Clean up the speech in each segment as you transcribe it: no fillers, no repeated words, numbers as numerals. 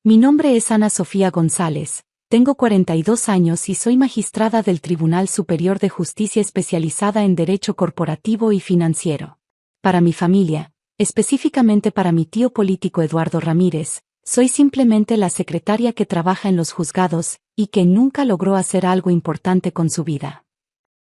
Mi nombre es Ana Sofía González, tengo 42 años y soy magistrada del Tribunal Superior de Justicia especializada en Derecho Corporativo y Financiero. Para mi familia, específicamente para mi tío político Eduardo Ramírez, soy simplemente la secretaria que trabaja en los juzgados y que nunca logró hacer algo importante con su vida.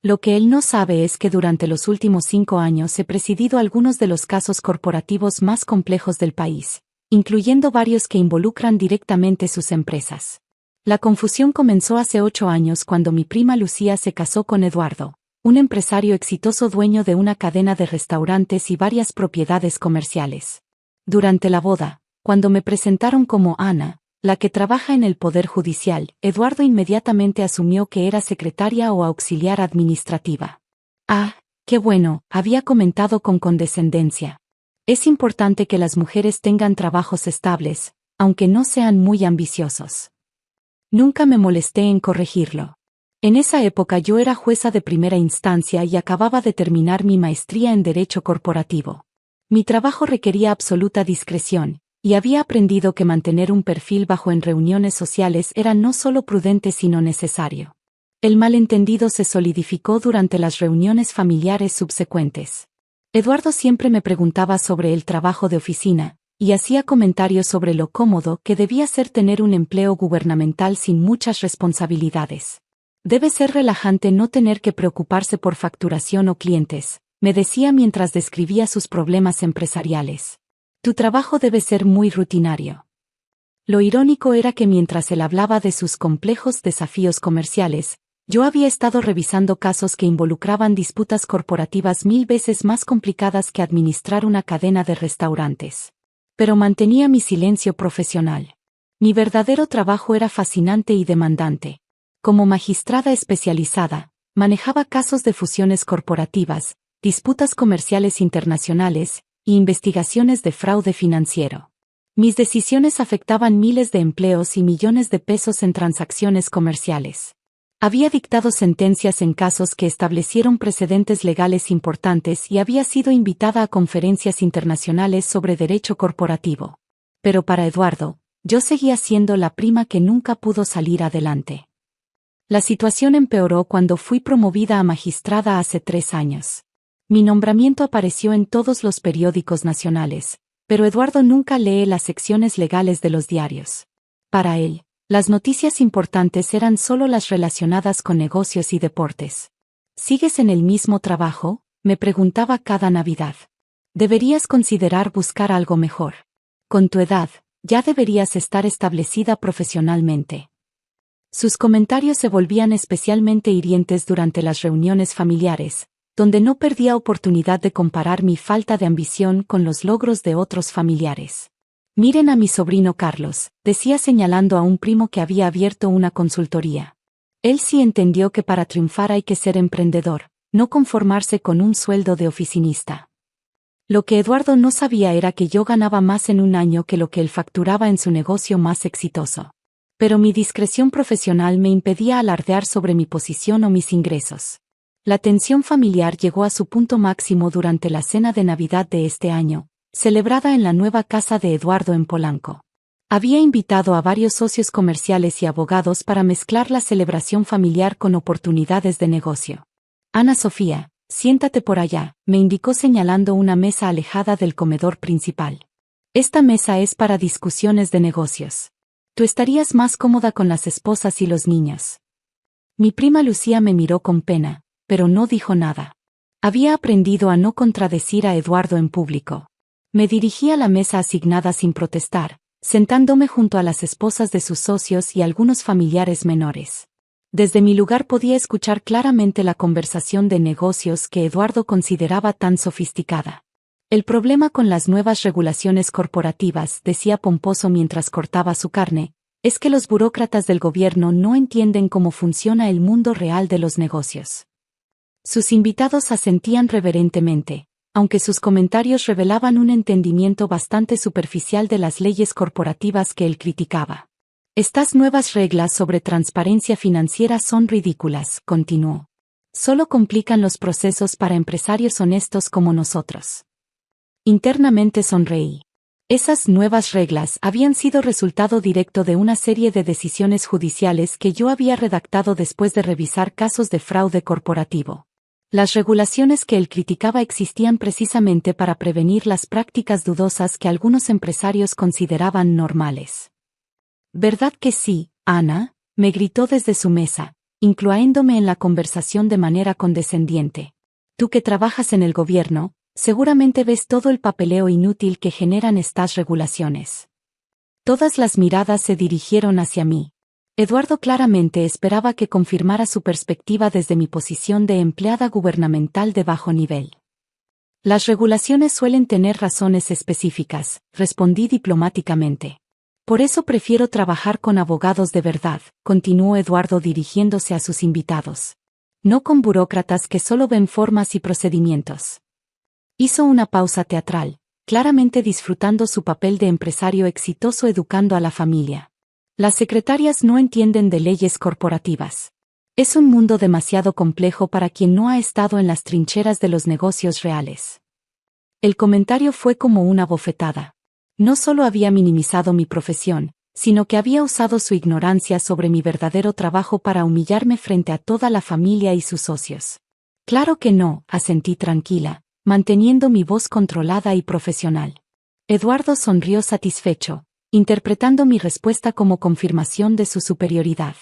Lo que él no sabe es que durante los últimos 5 años he presidido algunos de los casos corporativos más complejos del país, incluyendo varios que involucran directamente sus empresas. La confusión comenzó hace 8 años cuando mi prima Lucía se casó con Eduardo, un empresario exitoso dueño de una cadena de restaurantes y varias propiedades comerciales. Durante la boda, cuando me presentaron como Ana, la que trabaja en el Poder Judicial, Eduardo inmediatamente asumió que era secretaria o auxiliar administrativa. Ah, qué bueno, había comentado con condescendencia. Es importante que las mujeres tengan trabajos estables, aunque no sean muy ambiciosos. Nunca me molesté en corregirlo. En esa época yo era jueza de primera instancia y acababa de terminar mi maestría en Derecho Corporativo. Mi trabajo requería absoluta discreción, y había aprendido que mantener un perfil bajo en reuniones sociales era no solo prudente sino necesario. El malentendido se solidificó durante las reuniones familiares subsecuentes. Eduardo siempre me preguntaba sobre el trabajo de oficina, y hacía comentarios sobre lo cómodo que debía ser tener un empleo gubernamental sin muchas responsabilidades. Debe ser relajante no tener que preocuparse por facturación o clientes, me decía mientras describía sus problemas empresariales. Tu trabajo debe ser muy rutinario. Lo irónico era que mientras él hablaba de sus complejos desafíos comerciales, yo había estado revisando casos que involucraban disputas corporativas 1000 veces más complicadas que administrar una cadena de restaurantes. Pero mantenía mi silencio profesional. Mi verdadero trabajo era fascinante y demandante. Como magistrada especializada, manejaba casos de fusiones corporativas, disputas comerciales internacionales, e investigaciones de fraude financiero. Mis decisiones afectaban miles de empleos y millones de pesos en transacciones comerciales. Había dictado sentencias en casos que establecieron precedentes legales importantes y había sido invitada a conferencias internacionales sobre derecho corporativo. Pero para Eduardo, yo seguía siendo la prima que nunca pudo salir adelante. La situación empeoró cuando fui promovida a magistrada hace 3 años. Mi nombramiento apareció en todos los periódicos nacionales, pero Eduardo nunca lee las secciones legales de los diarios. Para él, las noticias importantes eran solo las relacionadas con negocios y deportes. ¿Sigues en el mismo trabajo?, me preguntaba cada Navidad. Deberías considerar buscar algo mejor. Con tu edad, ya deberías estar establecida profesionalmente. Sus comentarios se volvían especialmente hirientes durante las reuniones familiares, donde no perdía oportunidad de comparar mi falta de ambición con los logros de otros familiares. Miren a mi sobrino Carlos, decía señalando a un primo que había abierto una consultoría. Él sí entendió que para triunfar hay que ser emprendedor, no conformarse con un sueldo de oficinista. Lo que Eduardo no sabía era que yo ganaba más en un año que lo que él facturaba en su negocio más exitoso. Pero mi discreción profesional me impedía alardear sobre mi posición o mis ingresos. La tensión familiar llegó a su punto máximo durante la cena de Navidad de este año, celebrada en la nueva casa de Eduardo en Polanco. Había invitado a varios socios comerciales y abogados para mezclar la celebración familiar con oportunidades de negocio. Ana Sofía, siéntate por allá, me indicó señalando una mesa alejada del comedor principal. Esta mesa es para discusiones de negocios. Tú estarías más cómoda con las esposas y los niños. Mi prima Lucía me miró con pena, pero no dijo nada. Había aprendido a no contradecir a Eduardo en público. Me dirigí a la mesa asignada sin protestar, sentándome junto a las esposas de sus socios y algunos familiares menores. Desde mi lugar podía escuchar claramente la conversación de negocios que Eduardo consideraba tan sofisticada. El problema con las nuevas regulaciones corporativas, decía pomposo mientras cortaba su carne, es que los burócratas del gobierno no entienden cómo funciona el mundo real de los negocios. Sus invitados asentían reverentemente, aunque sus comentarios revelaban un entendimiento bastante superficial de las leyes corporativas que él criticaba. Estas nuevas reglas sobre transparencia financiera son ridículas, continuó. Solo complican los procesos para empresarios honestos como nosotros. Internamente sonreí. Esas nuevas reglas habían sido resultado directo de una serie de decisiones judiciales que yo había redactado después de revisar casos de fraude corporativo. Las regulaciones que él criticaba existían precisamente para prevenir las prácticas dudosas que algunos empresarios consideraban normales. ¿Verdad que sí, Ana?, me gritó desde su mesa, incluyéndome en la conversación de manera condescendiente. Tú que trabajas en el gobierno, seguramente ves todo el papeleo inútil que generan estas regulaciones. Todas las miradas se dirigieron hacia mí. Eduardo claramente esperaba que confirmara su perspectiva desde mi posición de empleada gubernamental de bajo nivel. Las regulaciones suelen tener razones específicas, respondí diplomáticamente. Por eso prefiero trabajar con abogados de verdad, continuó Eduardo dirigiéndose a sus invitados. No con burócratas que solo ven formas y procedimientos. Hizo una pausa teatral, claramente disfrutando su papel de empresario exitoso educando a la familia. Las secretarias no entienden de leyes corporativas. Es un mundo demasiado complejo para quien no ha estado en las trincheras de los negocios reales. El comentario fue como una bofetada. No solo había minimizado mi profesión, sino que había usado su ignorancia sobre mi verdadero trabajo para humillarme frente a toda la familia y sus socios. Claro que no, asentí tranquila, manteniendo mi voz controlada y profesional. Eduardo sonrió satisfecho, interpretando mi respuesta como confirmación de su superioridad.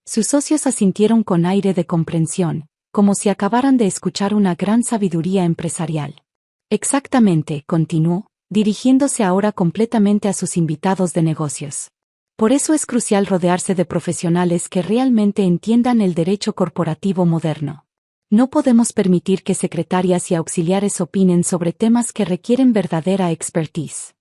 Sus socios asintieron con aire de comprensión, como si acabaran de escuchar una gran sabiduría empresarial. Exactamente, continuó, dirigiéndose ahora completamente a sus invitados de negocios. Por eso es crucial rodearse de profesionales que realmente entiendan el derecho corporativo moderno. No podemos permitir que secretarias y auxiliares opinen sobre temas que requieren verdadera expertise.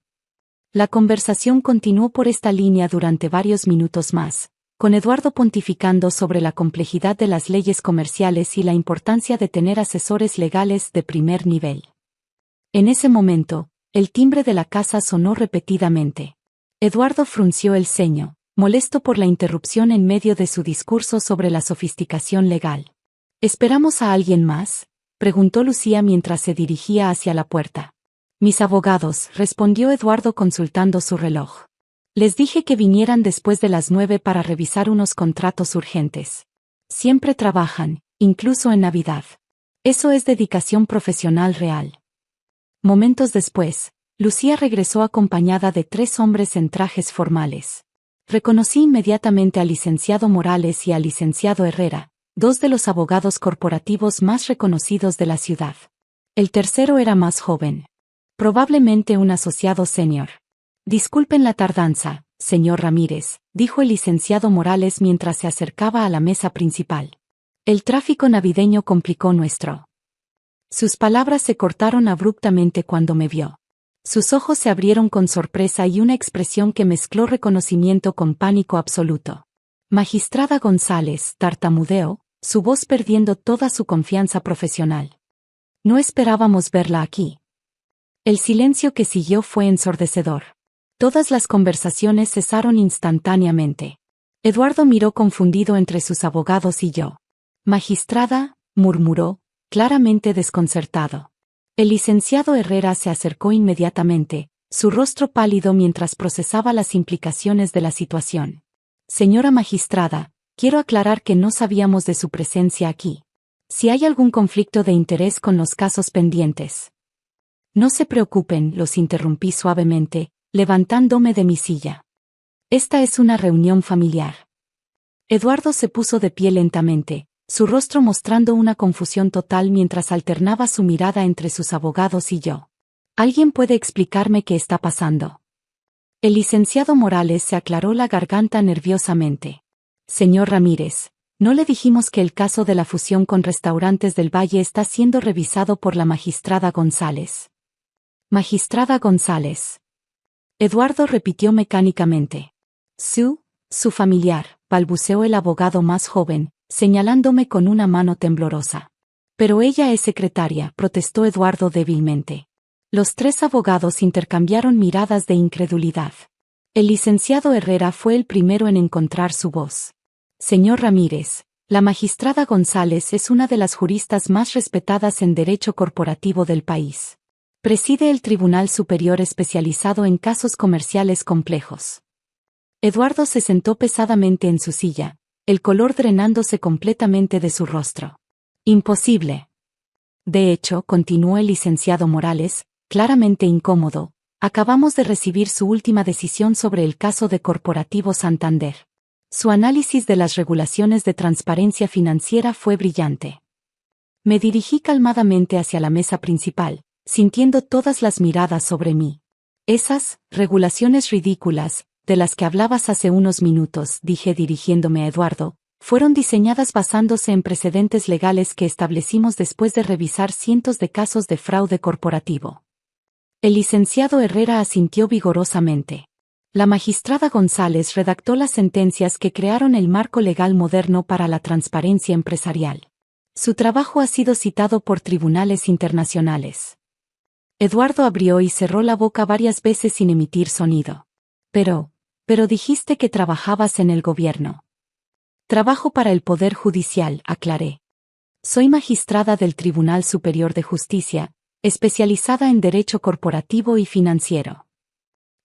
La conversación continuó por esta línea durante varios minutos más, con Eduardo pontificando sobre la complejidad de las leyes comerciales y la importancia de tener asesores legales de primer nivel. En ese momento, el timbre de la casa sonó repetidamente. Eduardo frunció el ceño, molesto por la interrupción en medio de su discurso sobre la sofisticación legal. ¿Esperamos a alguien más?, preguntó Lucía mientras se dirigía hacia la puerta. Mis abogados, respondió Eduardo consultando su reloj. Les dije que vinieran después de las 9 para revisar unos contratos urgentes. Siempre trabajan, incluso en Navidad. Eso es dedicación profesional real. Momentos después, Lucía regresó acompañada de 3 hombres en trajes formales. Reconocí inmediatamente al licenciado Morales y al licenciado Herrera, 2 de los abogados corporativos más reconocidos de la ciudad. El tercero era más joven. Probablemente un asociado senior. Disculpen la tardanza, señor Ramírez, dijo el licenciado Morales mientras se acercaba a la mesa principal. El tráfico navideño complicó nuestro. Sus palabras se cortaron abruptamente cuando me vio. Sus ojos se abrieron con sorpresa y una expresión que mezcló reconocimiento con pánico absoluto. Magistrada González, tartamudeó, su voz perdiendo toda su confianza profesional. No esperábamos verla aquí. El silencio que siguió fue ensordecedor. Todas las conversaciones cesaron instantáneamente. Eduardo miró confundido entre sus abogados y yo. Magistrada, murmuró, claramente desconcertado. El licenciado Herrera se acercó inmediatamente, su rostro pálido mientras procesaba las implicaciones de la situación. Señora magistrada, quiero aclarar que no sabíamos de su presencia aquí. Si hay algún conflicto de interés con los casos pendientes. No se preocupen, los interrumpí suavemente, levantándome de mi silla. Esta es una reunión familiar. Eduardo se puso de pie lentamente, su rostro mostrando una confusión total mientras alternaba su mirada entre sus abogados y yo. ¿Alguien puede explicarme qué está pasando? El licenciado Morales se aclaró la garganta nerviosamente. Señor Ramírez, ¿no le dijimos que el caso de la fusión con Restaurantes del Valle está siendo revisado por la magistrada González? Magistrada González. Eduardo repitió mecánicamente. Su familiar, balbuceó el abogado más joven, señalándome con una mano temblorosa. Pero ella es secretaria, protestó Eduardo débilmente. Los 3 abogados intercambiaron miradas de incredulidad. El licenciado Herrera fue el primero en encontrar su voz. Señor Ramírez, la magistrada González es una de las juristas más respetadas en derecho corporativo del país. Preside el Tribunal Superior especializado en casos comerciales complejos. Eduardo se sentó pesadamente en su silla, el color drenándose completamente de su rostro. Imposible. De hecho, continuó el licenciado Morales, claramente incómodo, acabamos de recibir su última decisión sobre el caso de Corporativo Santander. Su análisis de las regulaciones de transparencia financiera fue brillante. Me dirigí calmadamente hacia la mesa principal, sintiendo todas las miradas sobre mí. Esas regulaciones ridículas, de las que hablabas hace unos minutos, dije dirigiéndome a Eduardo, fueron diseñadas basándose en precedentes legales que establecimos después de revisar cientos de casos de fraude corporativo. El licenciado Herrera asintió vigorosamente. La magistrada González redactó las sentencias que crearon el marco legal moderno para la transparencia empresarial. Su trabajo ha sido citado por tribunales internacionales. Eduardo abrió y cerró la boca varias veces sin emitir sonido. Pero dijiste que trabajabas en el gobierno. Trabajo para el Poder Judicial, aclaré. Soy magistrada del Tribunal Superior de Justicia, especializada en derecho corporativo y financiero.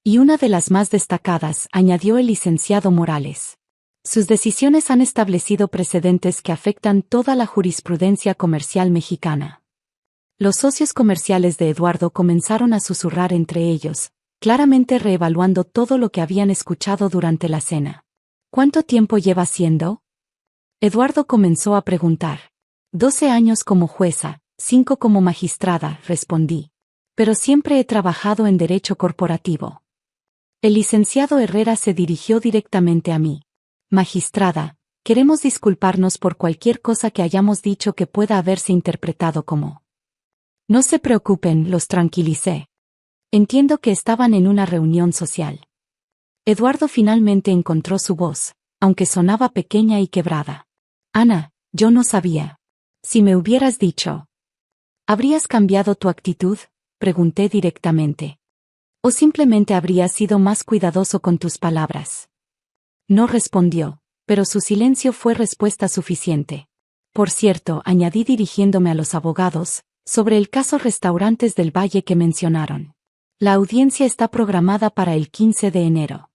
Y una de las más destacadas, añadió el licenciado Morales. Sus decisiones han establecido precedentes que afectan toda la jurisprudencia comercial mexicana. Los socios comerciales de Eduardo comenzaron a susurrar entre ellos, claramente reevaluando todo lo que habían escuchado durante la cena. ¿Cuánto tiempo lleva siendo? Eduardo comenzó a preguntar. 12 años como jueza, 5 como magistrada, respondí. Pero siempre he trabajado en derecho corporativo. El licenciado Herrera se dirigió directamente a mí. Magistrada, queremos disculparnos por cualquier cosa que hayamos dicho que pueda haberse interpretado como. No se preocupen, los tranquilicé. Entiendo que estaban en una reunión social. Eduardo finalmente encontró su voz, aunque sonaba pequeña y quebrada. Ana, yo no sabía. Si me hubieras dicho. ¿Habrías cambiado tu actitud?, pregunté directamente. ¿O simplemente habrías sido más cuidadoso con tus palabras? No respondió, pero su silencio fue respuesta suficiente. Por cierto, añadí dirigiéndome a los abogados, sobre el caso Restaurantes del Valle que mencionaron. La audiencia está programada para el 15 de enero.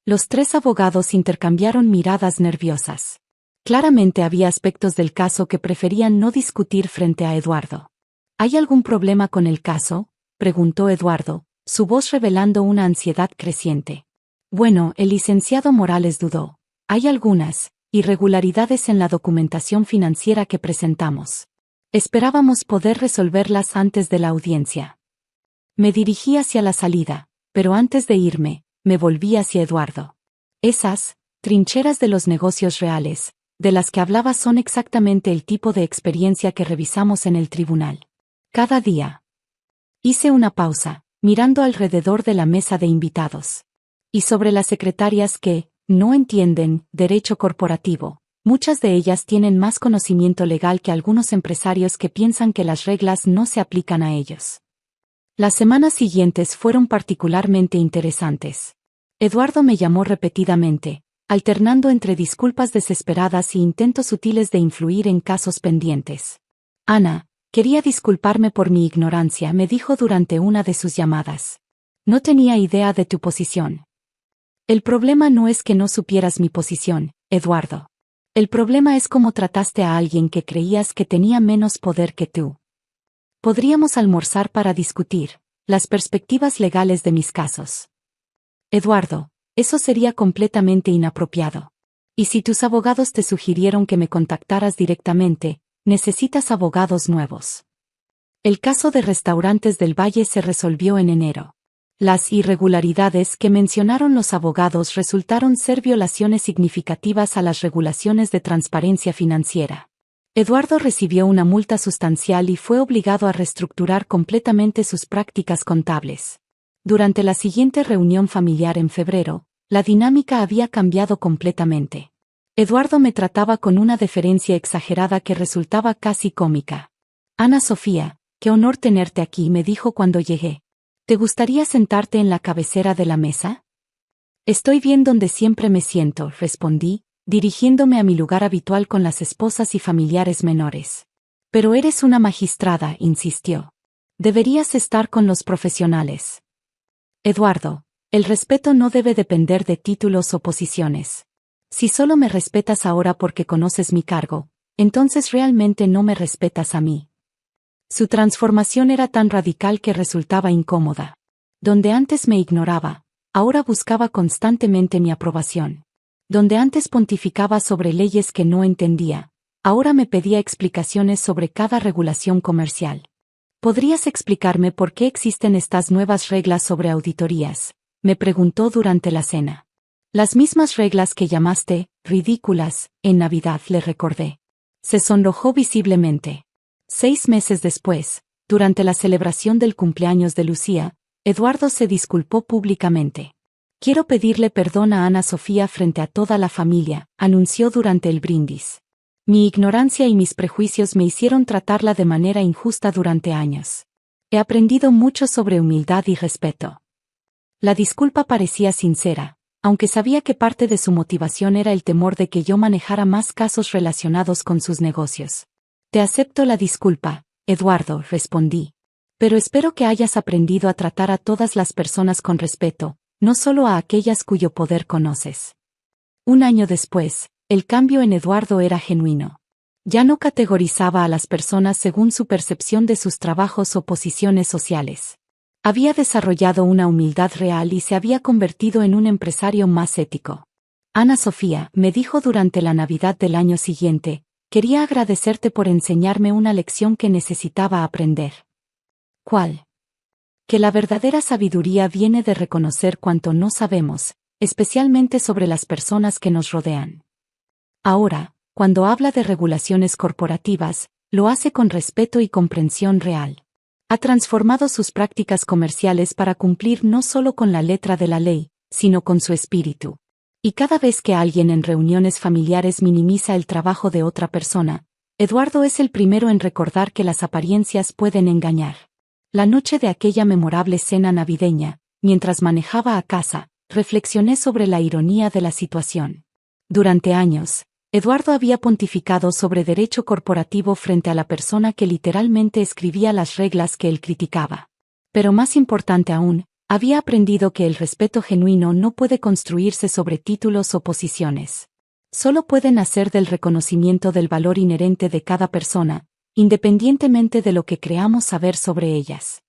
Los 3 abogados intercambiaron miradas nerviosas. Claramente había aspectos del caso que preferían no discutir frente a Eduardo. ¿Hay algún problema con el caso?, preguntó Eduardo, su voz revelando una ansiedad creciente. Bueno, el licenciado Morales dudó. Hay algunas irregularidades en la documentación financiera que presentamos. Esperábamos poder resolverlas antes de la audiencia. Me dirigí hacia la salida, pero antes de irme, me volví hacia Eduardo. Esas trincheras de los negocios reales, de las que hablaba son exactamente el tipo de experiencia que revisamos en el tribunal. Cada día. Hice una pausa, mirando alrededor de la mesa de invitados. Y sobre las secretarias que no entienden derecho corporativo, muchas de ellas tienen más conocimiento legal que algunos empresarios que piensan que las reglas no se aplican a ellos. Las semanas siguientes fueron particularmente interesantes. Eduardo me llamó repetidamente, alternando entre disculpas desesperadas y intentos sutiles de influir en casos pendientes. Ana, quería disculparme por mi ignorancia, me dijo durante una de sus llamadas. No tenía idea de tu posición. El problema no es que no supieras mi posición, Eduardo. El problema es cómo trataste a alguien que creías que tenía menos poder que tú. Podríamos almorzar para discutir las perspectivas legales de mis casos. Eduardo, eso sería completamente inapropiado. Y si tus abogados te sugirieron que me contactaras directamente, necesitas abogados nuevos. El caso de Restaurantes del Valle se resolvió en enero. Las irregularidades que mencionaron los abogados resultaron ser violaciones significativas a las regulaciones de transparencia financiera. Eduardo recibió una multa sustancial y fue obligado a reestructurar completamente sus prácticas contables. Durante la siguiente reunión familiar en febrero, la dinámica había cambiado completamente. Eduardo me trataba con una deferencia exagerada que resultaba casi cómica. Ana Sofía, qué honor tenerte aquí, me dijo cuando llegué. ¿Te gustaría sentarte en la cabecera de la mesa? Estoy bien donde siempre me siento, respondí, dirigiéndome a mi lugar habitual con las esposas y familiares menores. Pero eres una magistrada, insistió. Deberías estar con los profesionales. Eduardo, el respeto no debe depender de títulos o posiciones. Si solo me respetas ahora porque conoces mi cargo, entonces realmente no me respetas a mí. Su transformación era tan radical que resultaba incómoda. Donde antes me ignoraba, ahora buscaba constantemente mi aprobación. Donde antes pontificaba sobre leyes que no entendía, ahora me pedía explicaciones sobre cada regulación comercial. ¿Podrías explicarme por qué existen estas nuevas reglas sobre auditorías?, me preguntó durante la cena. Las mismas reglas que llamaste ridículas en Navidad, le recordé. Se sonrojó visiblemente. 6 meses después, durante la celebración del cumpleaños de Lucía, Eduardo se disculpó públicamente. Quiero pedirle perdón a Ana Sofía frente a toda la familia, anunció durante el brindis. Mi ignorancia y mis prejuicios me hicieron tratarla de manera injusta durante años. He aprendido mucho sobre humildad y respeto. La disculpa parecía sincera, aunque sabía que parte de su motivación era el temor de que yo manejara más casos relacionados con sus negocios. Te acepto la disculpa, Eduardo, respondí. Pero espero que hayas aprendido a tratar a todas las personas con respeto, no solo a aquellas cuyo poder conoces. 1 año después, el cambio en Eduardo era genuino. Ya no categorizaba a las personas según su percepción de sus trabajos o posiciones sociales. Había desarrollado una humildad real y se había convertido en un empresario más ético. Ana Sofía, me dijo durante la Navidad del año siguiente, quería agradecerte por enseñarme una lección que necesitaba aprender. ¿Cuál? Que la verdadera sabiduría viene de reconocer cuanto no sabemos, especialmente sobre las personas que nos rodean. Ahora, cuando habla de regulaciones corporativas, lo hace con respeto y comprensión real. Ha transformado sus prácticas comerciales para cumplir no solo con la letra de la ley, sino con su espíritu. Y cada vez que alguien en reuniones familiares minimiza el trabajo de otra persona, Eduardo es el primero en recordar que las apariencias pueden engañar. La noche de aquella memorable cena navideña, mientras manejaba a casa, reflexioné sobre la ironía de la situación. Durante años, Eduardo había pontificado sobre derecho corporativo frente a la persona que literalmente escribía las reglas que él criticaba. Pero más importante aún, había aprendido que el respeto genuino no puede construirse sobre títulos o posiciones. Solo puede nacer del reconocimiento del valor inherente de cada persona, independientemente de lo que creamos saber sobre ellas.